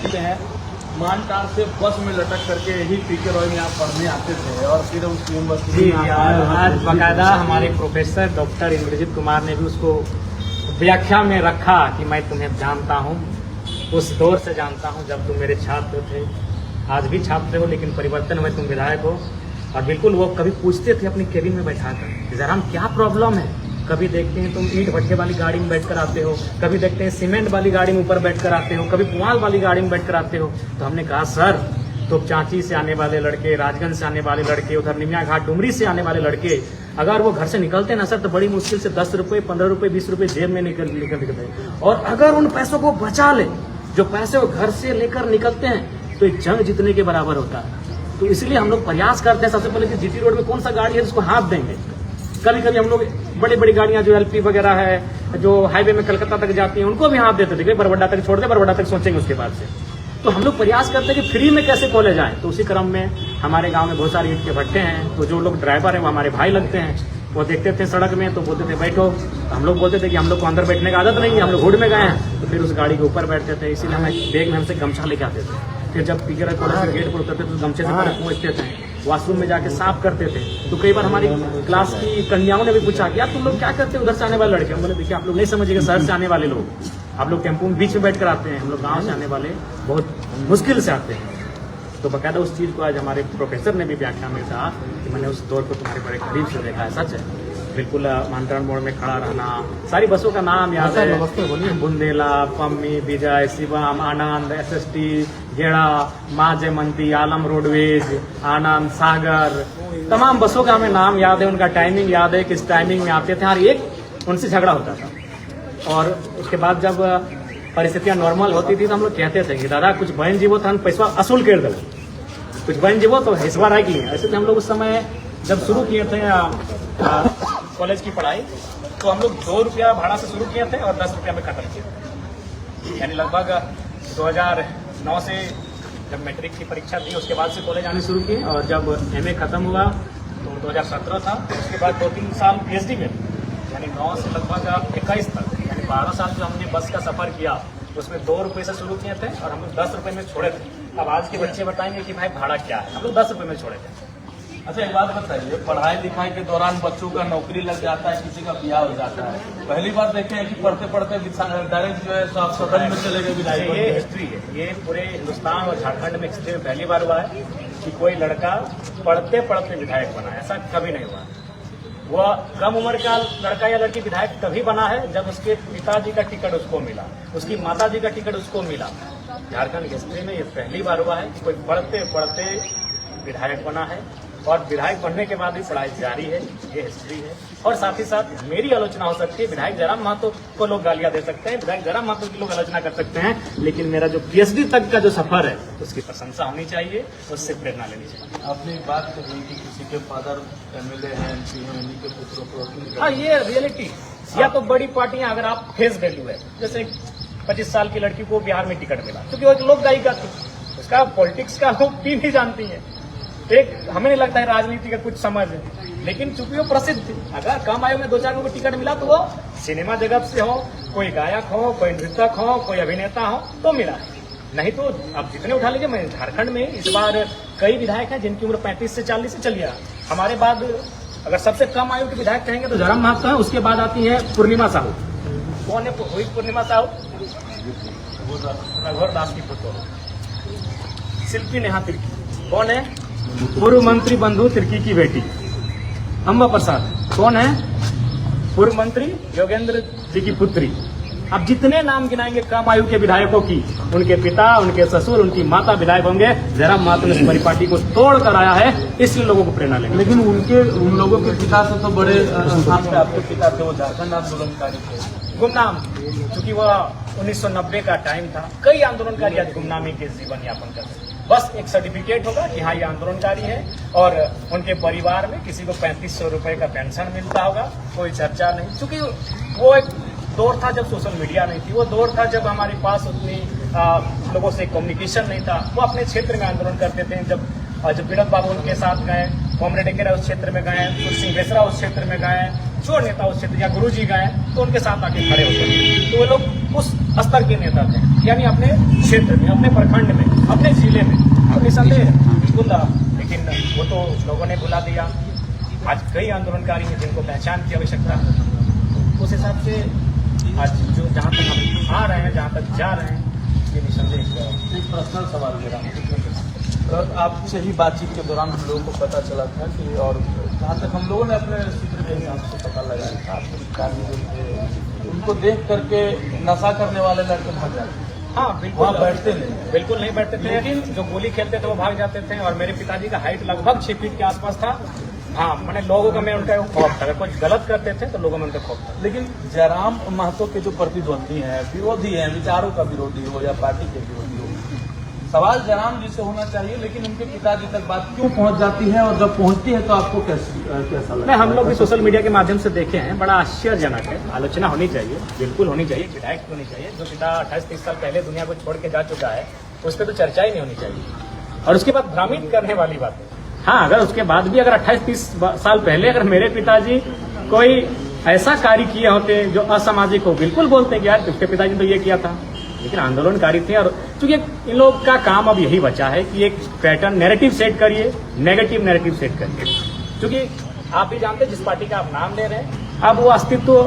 देखते हैं मानटार से बस में लटक करके यही पीके रॉय में यहाँ पढ़ने आते थे और फिर उस यूनिवर्सिटी जी आज बाकायदा हमारे प्रोफेसर डॉक्टर इंद्रजीत कुमार ने भी उसको व्याख्या में रखा कि मैं तुम्हें जानता हूँ, उस दौर से जानता हूँ जब तुम मेरे छात्र थे, आज भी छात्र हो लेकिन परिवर्तन में तुम विधायक हो। और बिल्कुल वो कभी पूछते थे अपनी केबिन में बैठाकर जरा हम क्या प्रॉब्लम है, कभी देखते हैं तुम ईंट भट्टे वाली गाड़ी में बैठकर आते हो, कभी देखते हैं सीमेंट वाली गाड़ी में ऊपर बैठकर आते हो, कभी पुआल वाली गाड़ी में बैठकर आते हो। तो हमने कहा सर तो चांची से आने वाले लड़के, राजगंज से आने वाले लड़के, उधर निमिया घाट डुमरी से आने वाले लड़के अगर वो घर से निकलते ना सर तो बड़ी मुश्किल से 10 रुपये 15 रुपये 20 रुपये जेब में निकलते और अगर उन पैसों को बचा ले, जो पैसे वो घर से लेकर निकलते हैं तो एक जंग जीतने के बराबर होता है। तो इसलिए हम लोग प्रयास करते हैं सबसे पहले कि जीटी रोड में कौन सा गाड़ी है जिसको हाथ देंगे। कभी कभी हम लोग बड़ी बड़ी गाड़ियां जो एलपी वगैरह है जो हाईवे में कलकत्ता तक जाती हैं उनको भी हाथ देते थे, बरबड्डा तक छोड़ दे, बरबड्डा तक सोचेंगे उसके बाद से। तो हम लोग प्रयास करते हैं कि फ्री में कैसे खोले जाए। तो उसी क्रम में हमारे गांव में बहुत सारे ईंट के भट्टे हैं, तो जो लोग ड्राइवर हैं वो हमारे भाई लगते हैं। वो देखते थे सड़क में तो बोलते थे बैठो, तो हम लोग बोलते थे कि हम लोग को अंदर बैठने की आदत नहीं है, हम लोग हुड में गए हैं, तो फिर उस गाड़ी के ऊपर बैठते थे। इसीलिए हमें बैग में हमसे गमछा लेके आते थे। फिर जब पीकर कॉलेज के गेट पर उतरते तो गमछे से पहले पहुंचते थे, वॉशरूम में जाके साफ करते थे। तो कई बार हमारी क्लास की कन्याओं ने भी पूछा कि यार तुम लोग क्या करते हो उधर से आने वाले लड़के। हम बोले देखिए आप लोग नहीं समझिएगा, शहर से आने वाले लोग, आप लोग टेम्पो में बीच में बैठ कर आते हैं, हम लोग गाँव से आने वाले बहुत मुश्किल से आते हैं। तो बाकायदा उस चीज़ को आज हमारे प्रोफेसर ने भी व्याख्या में कहा कि मैंने उस दौर को तुम्हारे बड़े करीब से देखा है। सच है, बिल्कुल मानटार मोड़ में खड़ा रहना, सारी बसों का नाम याद है, बुंदेला, पम्मी, विजय, शिवम, आनंद, एसएसटी, गेड़ा, माँ जयमंती, आलम रोडवेज, आनंद, सागर, तमाम बसों का हमें नाम याद है, उनका टाइमिंग याद है, किस टाइमिंग में आते थे, हर एक उनसे झगड़ा होता था। और उसके बाद जब परिस्थितियां नॉर्मल होती थी तो हम लोग कहते थे कि दादा कुछ बहन जीवो था हम पैसा असूल कर दे, कुछ बहन जीवो तो हिस्सा रह गई। ऐसे हम लोग उस समय जब शुरू किए थे कॉलेज की पढ़ाई तो हम लोग 2 रुपया भाड़ा से शुरू किए थे और 10 रुपया में खत्म किए थे। यानी लगभग 2009 से जब मैट्रिक की परीक्षा दी उसके बाद से कॉलेज आने शुरू किए और जब एमए खत्म हुआ तो 2017 था। उसके बाद 2-3 साल पीएचडी में, यानी 9 से लगभग 21 तक, यानी 12 साल जो हमने बस का सफर किया उसमें 2 रुपये से शुरू किए थे और हम लोग 10 रुपये में छोड़े थे। अब आज के बच्चे बताएंगे कि भाई भाड़ा क्या है, हम लोग 10 रुपये में छोड़े थे। अच्छा एक बात बताइए, पढ़ाई लिखाई के दौरान बच्चों का नौकरी लग जाता है, किसी का ब्याह हो जाता है, पहली बार देखे हैं कि पढ़ते पढ़ते डायरेक्ट जो है आप सदन में चले गए विधायक। ये हिस्ट्री है, ये पूरे हिंदुस्तान और झारखंड में हिस्ट्री में पहली बार हुआ है कि कोई लड़का पढ़ते पढ़ते विधायक बना है, ऐसा कभी नहीं हुआ। वह कम उम्र का लड़का या लड़की विधायक तभी बना है जब उसके पिताजी का टिकट उसको मिला, उसकी माताजी का टिकट उसको मिला। झारखंड हिस्ट्री में ये पहली बार हुआ है कि कोई पढ़ते पढ़ते विधायक बना है और विधायक बनने के बाद भी पढ़ाई जारी है, ये हिस्ट्री है। और साथ ही साथ मेरी आलोचना हो सकती है, विधायक जयराम महतो को लोग गालियां दे सकते हैं, विधायक जयराम महतो की लोग आलोचना कर सकते हैं, लेकिन मेरा जो पीएचडी तक का जो सफर है उसकी प्रशंसा होनी चाहिए, उससे प्रेरणा लेनी चाहिए। आपने बात कही कि किसी के फादर एमएलए हैं, एमपी हैं, उन्हीं के पुत्रों को। हाँ ये रियलिटी, या तो बड़ी पार्टियां अगर आप फेस वैल्यू है, जैसे 25 साल की लड़की को बिहार में टिकट मिला क्योंकि वो एक लोक गायिका थी, उसका पॉलिटिक्स का लोग भी नहीं जानती है, एक हमें नहीं लगता है राजनीति का कुछ समझ है, लेकिन चूंकि वो प्रसिद्ध थी, अगर कम आयु में 2-4 को टिकट मिला तो वो सिनेमा जगत से हो, कोई गायक हो, कोई नृतक हो, कोई अभिनेता हो तो मिला, नहीं तो अब जितने उठा लीजिए। मैं झारखंड में इस बार कई विधायक हैं जिनकी उम्र 35 से 40 से चली है। हमारे बाद अगर सबसे कम आयु के विधायक कहेंगे तो जयराम महतो है, उसके बाद आती है पूर्णिमा साहू। कौन है पूर्णिमा साहू? रघुवर दास की पुत्र। शिल्पी नेहा तिर्की कौन है? पूर्व मंत्री बंधु तिर्की की बेटी। अम्बा प्रसाद कौन है? पूर्व मंत्री योगेंद्र जी की पुत्री। अब जितने नाम गिनाएंगे कम आयु के विधायकों की, उनके पिता, उनके ससुर, उनकी माता विधायक होंगे। जयराम महतो ने हमारी पार्टी को तोड़ कर आया है, इसलिए लोगों को प्रेरणा लेंगे। लेकिन उन लोगों के पिता से तो बड़े स्थान पे आपके पिता थे, वो झारखंड आंदोलनकारी थे। गुमनाम, क्योंकि वह 1990 का टाइम था, कई आंदोलनकारी आज गुमनामी के जीवन यापन करते हैं। बस एक सर्टिफिकेट होगा कि हाँ ये आंदोलनकारी है और उनके परिवार में किसी को 3500 रुपए का पेंशन मिलता होगा, कोई चर्चा नहीं। क्योंकि वो एक दौर था जब सोशल मीडिया नहीं थी, वो दौर था जब हमारे पास उतनी लोगों से कम्युनिकेशन नहीं था। वो अपने क्षेत्र में आंदोलन करते थे। जब विनोद बाबू उनके साथ गए, कॉमरेड एकेरा उस क्षेत्र में गए, सिंह बेसरा उस क्षेत्र में गए, कुछ और नेता उस क्षेत्र या गुरु जी गए तो उनके साथ आके खड़े होते हैं। तो वो लोग उस स्तर के नेता थे, यानी अपने क्षेत्र में, अपने प्रखंड में, अपने जिले में। अब निसंदेह बिल्कुल, लेकिन वो तो लोगों ने बुला दिया। आज कई आंदोलनकारी हैं जिनको पहचान की आवश्यकता है। उस हिसाब से आज जो जहाँ तक हम आ रहे हैं, जहाँ तक जा रहे हैं, ये निसंदेह एक पर्सनल सवाल मेरा, आपसे ही बातचीत के दौरान हम लोगों को पता चला था कि, और जहाँ तक हम लोगों ने अपने सूत्र के हिसाब से पता लगाया था, आपके पिताजी जो थे उनको देख करके नशा करने वाले लड़के भाग जाते थे। हाँ बिल्कुल, वहाँ बैठते नहीं, बिल्कुल नहीं बैठते थे, लेकिन जो गोली खेलते थे वो भाग जाते थे। और मेरे पिताजी का हाइट लगभग 6 फीट के आसपास था। हाँ, मैंने लोगों का मैं उनका खौफ था, अगर कुछ गलत करते थे तो लोगों में उनका खौफ था। लेकिन जयराम महतो के जो प्रतिद्वंदी हैं, विरोधी हैं, विचारों का विरोधी हो या पार्टी के विरोधी हो, सवाल जयराम जी से होना चाहिए, लेकिन उनके पिताजी तक बात क्यों पहुंच जाती है, और जब पहुंचती है तो आपको कैसा लगता है? हम लोग भी सोशल मीडिया के माध्यम से देखे हैं, बड़ा आश्चर्यजनक है। आलोचना होनी चाहिए, बिल्कुल होनी चाहिए, विधायक होनी चाहिए। जो पिता 28-30 साल पहले दुनिया को छोड़ के जा चुका है, उस पर तो चर्चा ही नहीं होनी चाहिए। और उसके बाद भ्रमित करने वाली बात है। हाँ, अगर उसके बाद भी अगर 28-30 साल पहले अगर मेरे पिताजी कोई ऐसा कार्य किए होते जो असामाजिक हो, बिल्कुल बोलते हैं कि यार उसके पिताजी ने तो ये किया था, लेकिन आंदोलनकारी थे। और चूंकि इन लोग का काम अब यही बचा है कि एक पैटर्न नैरेटिव सेट करिए, नेगेटिव नैरेटिव सेट करिए। क्योंकि आप भी जानते हैं जिस पार्टी का आप नाम ले रहे हैं, अब वो अस्तित्व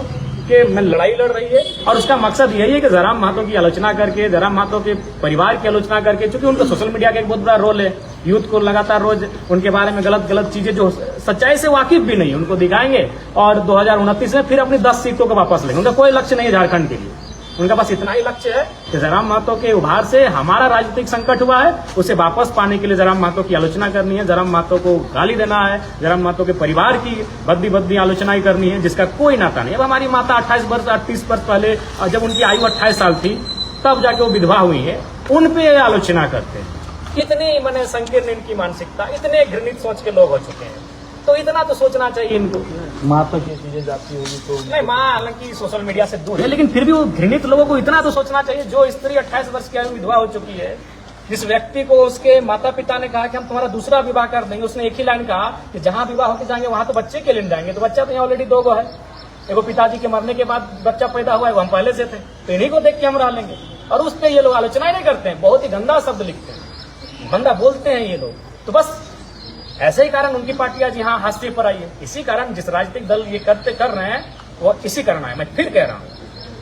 के में लड़ाई लड़ रही है, और उसका मकसद यही है कि जयराम महतो की आलोचना करके, जयराम महतो के परिवार की आलोचना करके, क्योंकि उनका सोशल मीडिया का एक बहुत बड़ा रोल है। यूथ को लगातार रोज उनके बारे में गलत चीजें जो सच्चाई से वाकिफ भी नहीं, उनको दिखाएंगे और 2029 में फिर अपनी 10 सीटों को वापस लेंगे। उनका कोई लक्ष्य नहीं है झारखंड के लिए, उनका बस इतना ही लक्ष्य है कि जयराम महतो के उभार से हमारा राजनीतिक संकट हुआ है, उसे वापस पाने के लिए जयराम महतो की आलोचना करनी है, जयराम महतो को गाली देना है, जयराम महतो के परिवार की भद्दी आलोचना ही करनी है, जिसका कोई नाता नहीं। अब हमारी माता 28 वर्ष 38 वर्ष पहले, जब उनकी आयु 28 साल थी, तब जाके वो विधवा हुई है, उन पे आलोचना करते हैं। इतनी मैंने संकीर्ण इनकी मानसिकता, इतने घृणित सोच के लोग हो चुके हैं, तो इतना तो सोचना चाहिए इनको। माँ तक ये चीजें जाती होगी तो नहीं, माँ हालांकि सोशल मीडिया से दूर है, लेकिन फिर भी वो घृणित लोगों को इतना तो सोचना चाहिए। जो स्त्री 28 वर्ष की आयु विधवा हो चुकी है, जिस व्यक्ति को उसके माता पिता ने कहा कि हम तुम्हारा दूसरा विवाह कर देंगे, उसने एक ही लाइन कहा कि जहां विवाह होकर जाएंगे वहां तो बच्चे के लिए जाएंगे, तो बच्चा तो यहाँ ऑलरेडी 2 है। एगो पिताजी के मरने के बाद बच्चा पैदा हुआ है, वो हम पहले से थे, तो इन्हीं को देख के हम रह लेंगे। और उस पर ये लोग आलोचना ही नहीं करते हैं, बहुत ही गंदा शब्द लिखते हैं, गंदा बोलते हैं ये लोग। तो बस ऐसे ही कारण उनकी पार्टी आज यहाँ हाशिए पर आई है। इसी कारण जिस राजनीतिक दल ये कर रहे हैं वो इसी कारण है। मैं फिर कह रहा हूँ,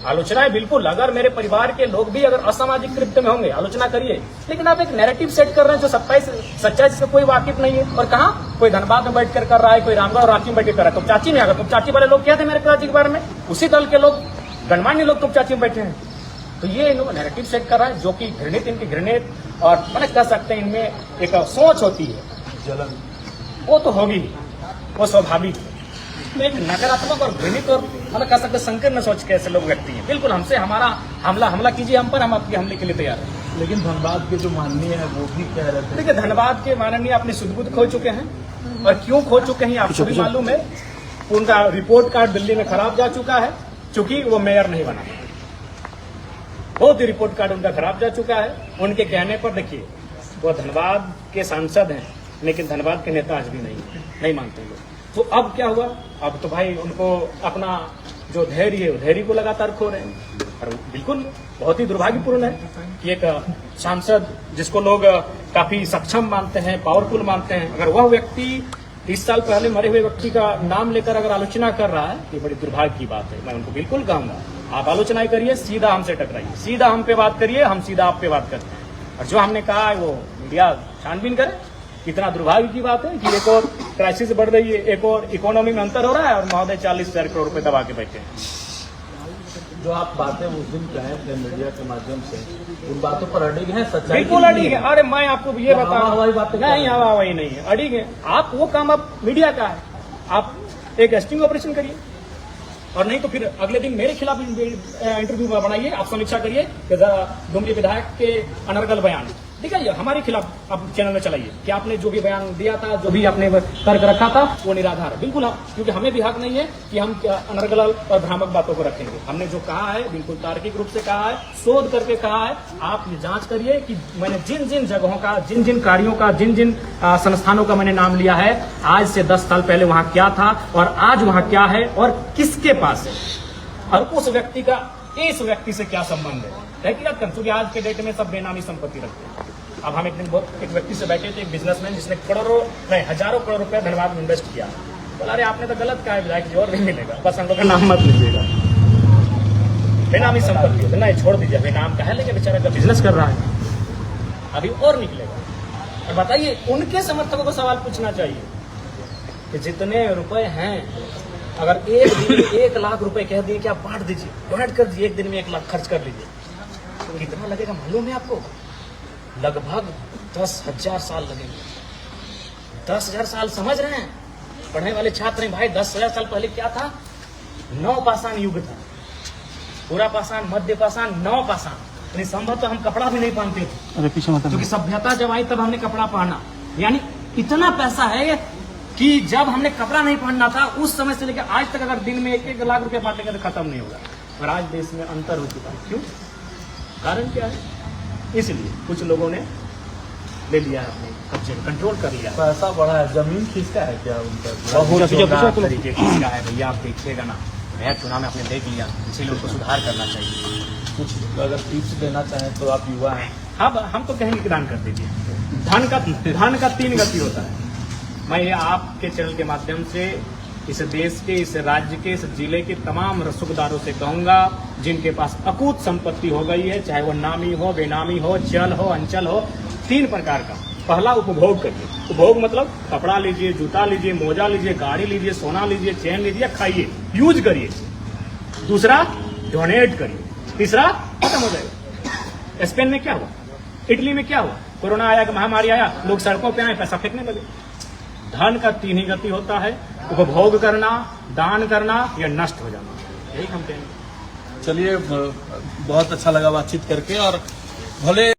आलोचनाएं बिल्कुल, अगर मेरे परिवार के लोग भी अगर असामाजिक कृत्य में होंगे, आलोचना करिए, लेकिन आप एक नैरेटिव सेट कर रहे हैं जो सच्चाई से कोई वाकिफ नहीं है। और कहाँ कोई धनबाद में बैठ कर रहा है, कोई रामगढ़ और रांची में बैठ कर रहा है। तो चाची में, अगर तो चाची वाले लोग क्या थे मेरे पिताजी के बारे में, उसी दल के लोग, गणमान्य लोग तो चाची में बैठे हैं। तो ये लोग नैरेटिव सेट कर रहा है, जो कि घृणित, इनकी घृणित, और मैंने कह सकते हैं इनमें एक सोच होती है, जलन, वो तो होगी, वो स्वाभाविक है। एक नकारात्मक और घृणित और मतलब कह सकते संकीर्ण सोच के ऐसे लोग व्यक्ति हैं। बिल्कुल हमसे हमारा हमला कीजिए हम पर, हम आपके हमले के लिए तैयार हैं। लेकिन धनबाद के जो माननीय है वो भी कह रहे थे, देखिए धनबाद के माननीय अपनी सुध-बुध खो चुके हैं, और क्यों खो चुके हैं आपको भी मालूम है। उनका रिपोर्ट कार्ड दिल्ली में खराब जा चुका है, चूंकि वो मेयर नहीं बना, बहुत ही रिपोर्ट कार्ड उनका खराब जा चुका है। उनके कहने पर देखिए, वो धनबाद के सांसद हैं, लेकिन धनबाद के नेता आज भी नहीं मानते लोग। तो अब क्या हुआ, अब तो भाई उनको अपना जो धैर्य है, धैर्य को लगातार खो रहे हैं। और बिल्कुल बहुत ही दुर्भाग्यपूर्ण है कि एक सांसद जिसको लोग काफी सक्षम मानते हैं, पावरफुल मानते हैं, अगर वह व्यक्ति 30 साल पहले मरे हुए व्यक्ति का नाम लेकर अगर आलोचना कर रहा है, ये बड़ी दुर्भाग्य की बात है। मैं उनको बिल्कुल कहूंगा, आप आलोचना करिए, सीधा हमसे टकराइए, सीधा हम पे बात करिए, हम सीधा आप पे बात करते हैं। और जो हमने कहा है वो मीडिया छानबीन करे। कितना दुर्भाग्य की बात है कि एक और क्राइसिस बढ़ रही है, एक और इकोनॉमी में अंतर हो रहा है, और महोदय 40,000 करोड़ रुपए दबा के बैठे हैं। जो आप बातें उस दिन कहे थे मीडिया के माध्यम से, उन बातों पर अड़िग है, सच्चाई बिल्कुल अड़िग है। अरे मैं आपको ये बता रहा हूँ, नहीं हवाई नहीं है, अड़िग है। आप वो काम आप मीडिया का है, आप एक स्टिंग ऑपरेशन करिए, और नहीं तो फिर अगले दिन मेरे खिलाफ इंटरव्यू बनाइए, आप समीक्षा करिए डुमरी विधायक के अनर्गल बयान, दिखाइए, हमारे खिलाफ आप चैनल में चलाइए कि आपने जो भी बयान दिया था, जो भी आपने तर्क रखा था, वो निराधार है। बिल्कुल, क्योंकि हमें भी हक नहीं है कि हम अनर्गल और भ्रामक बातों को रखेंगे। हमने जो कहा है बिल्कुल तार्किक रूप से कहा है, शोध करके कहा है। आप ये जांच करिए कि मैंने जिन जिन जगहों का, जिन जिन कार्यों का, जिन जिन संस्थानों का मैंने नाम लिया है, आज से 10 साल पहले वहां क्या था और आज वहां क्या है और किसके पास है, और उस व्यक्ति का इस व्यक्ति से क्या संबंध है। क्योंकि आज के डेट में सब बेनामी संपत्ति रखते हैं। अब हम एक दिन एक व्यक्ति से बैठे थे, एक बिजनेसमैन जिसने करोड़ों नहीं हजारों करोड़ रुपए धनबाद में इन्वेस्ट किया। बोला अरे आपने तो गलत कहा है विधायक जी, और भी मिलेगा, बस हम लोग का नाम मत लीजिएगा। बेनामी संपत्ति होती नहीं, छोड़ दीजिए, बेनाम का है, लेकिन बेचारा का बिजनेस कर रहा है, अभी और निकलेगा। और बताइए, उनके समर्थकों को सवाल पूछना चाहिए कि जितने रुपए हैं, अगर एक दिन में 1 लाख रुपए कह दिए कि आप बांट दीजिए, डोनेट कर दीजिए, एक दिन में 1 लाख खर्च कर लीजिए, तो कितना लगेगा मालूम है आपको? लगभग 10,000 साल लगेंगे। 10,000 साल समझ रहे हैं? पढ़ने वाले छात्र हैं भाई, 10,000 साल पहले क्या था? नवपाषाण युग था, पूरा पाषाण, मध्य पाषाण, नवपाषाण। संभव तो हम कपड़ा भी नहीं पहनते थे। अरे पीछे मतलब, क्योंकि सभ्यता जब आई तब हमने कपड़ा पहना। यानी इतना पैसा है कि जब हमने कपड़ा नहीं पहनना था, उस समय से लेकर आज तक अगर दिन में 1-1 लाख रुपए बांटेंगे तो खत्म नहीं होगा। और आज देश में अंतर हो चुका है। क्यों? कारण क्या है? इसलिए कुछ लोगों ने ले लिया है, अपने कब्जे में कंट्रोल कर लिया है। पैसा बढ़ा है, जमीन किसका है क्या उनका? बहुत जोरदार तरीके किसका है भैया, आप देखिएगा ना, भैया चुनाव में आपने देख लिया, इसीलिए उनको सुधार करना चाहिए। कुछ अगर टिप्स देना चाहें तो आप युवा हैं। हाँ, हम तो कहेंगे कि दान कर दीजिए। धन का 3 गति होता है। मैं ये आपके चैनल के माध्यम से इस देश के, इस राज्य के, इस जिले के तमाम रसूखदारों से कहूंगा, जिनके पास अकूत संपत्ति हो गई है, चाहे वो नामी हो, बेनामी हो, चल हो, अंचल हो, 3 प्रकार का। पहला, उपभोग करिए। उपभोग मतलब कपड़ा लीजिए, जूता लीजिए, मोजा लीजिए, गाड़ी लीजिए, सोना लीजिए, चैन लीजिए, खाइए, यूज करिए। दूसरा, डोनेट करिए। तीसरा, खत्म हो जाएगा। स्पेन में क्या हुआ? इटली में क्या हुआ? कोरोना आया, महामारी आया, लोग सड़कों पे आए, पैसा फेंकने लगे। धन का 3 ही गति होता है, उपभोग करना, दान करना या नष्ट हो जाना। यही हम कहेंगे। चलिए, बहुत अच्छा लगा बातचीत करके। और भले